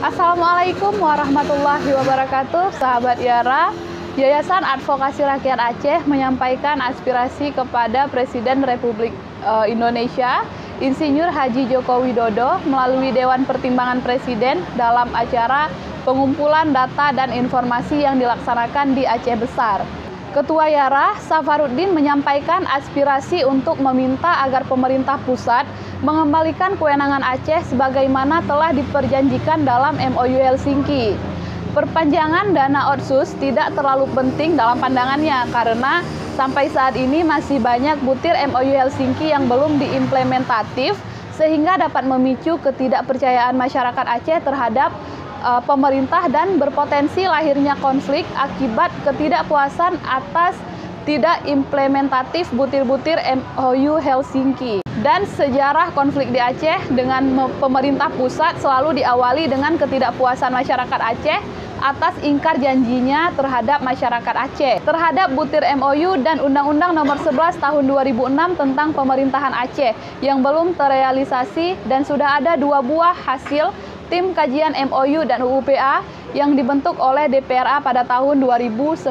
Assalamualaikum warahmatullahi wabarakatuh, sahabat Yara. Yayasan Advokasi Rakyat Aceh menyampaikan aspirasi kepada Presiden Republik Indonesia, Insinyur Haji Joko Widodo, melalui Dewan Pertimbangan Presiden dalam acara pengumpulan data dan informasi yang dilaksanakan di Aceh Besar. Ketua Yara, Safaruddin, menyampaikan aspirasi untuk meminta agar pemerintah pusat mengembalikan kewenangan Aceh sebagaimana telah diperjanjikan dalam MOU Helsinki. Perpanjangan dana otsus tidak terlalu penting dalam pandangannya karena sampai saat ini masih banyak butir MOU Helsinki yang belum diimplementatif sehingga dapat memicu ketidakpercayaan masyarakat Aceh terhadap pemerintah dan berpotensi lahirnya konflik akibat ketidakpuasan atas tidak implementatif butir-butir MOU Helsinki. Dan sejarah konflik di Aceh dengan pemerintah pusat selalu diawali dengan ketidakpuasan masyarakat Aceh atas ingkar janjinya terhadap masyarakat Aceh terhadap butir MOU dan Undang-Undang Nomor 11 Tahun 2006 tentang pemerintahan Aceh yang belum terrealisasi, dan sudah ada 2 buah hasil tim kajian MOU dan UUPA yang dibentuk oleh DPRA pada tahun 2019.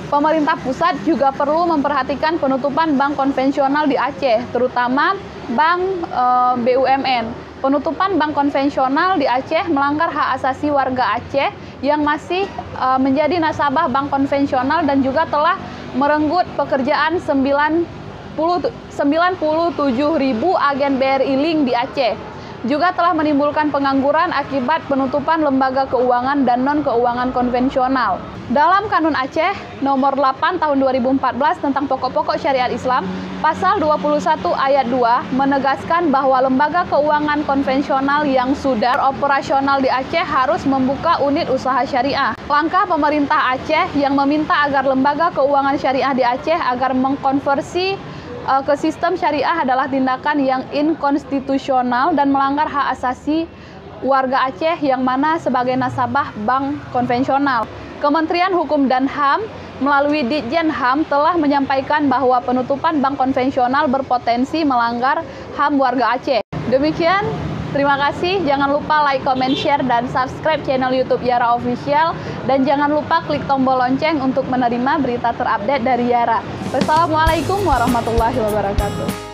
Pemerintah pusat juga perlu memperhatikan penutupan bank konvensional di Aceh, terutama bank BUMN. Penutupan bank konvensional di Aceh melanggar hak asasi warga Aceh yang masih menjadi nasabah bank konvensional dan juga telah merenggut pekerjaan 97.000 agen BRI Link di Aceh. Juga telah menimbulkan pengangguran akibat penutupan lembaga keuangan dan non-keuangan konvensional. Dalam Kanun Aceh Nomor 8 Tahun 2014 tentang pokok-pokok syariat Islam, Pasal 21 Ayat 2 menegaskan bahwa lembaga keuangan konvensional yang sudah operasional di Aceh harus membuka unit usaha syariah. Langkah pemerintah Aceh yang meminta agar lembaga keuangan syariah di Aceh agar mengkonversi ke sistem syariah adalah tindakan yang inkonstitusional dan melanggar hak asasi warga Aceh yang mana sebagai nasabah bank konvensional. Kementerian Hukum dan HAM melalui Ditjen HAM telah menyampaikan bahwa penutupan bank konvensional berpotensi melanggar HAM warga Aceh. Demikian, terima kasih. Jangan lupa like, comment, share, dan subscribe channel YouTube Yara Official. Dan jangan lupa klik tombol lonceng untuk menerima berita terupdate dari Yara. Wassalamualaikum warahmatullahi wabarakatuh.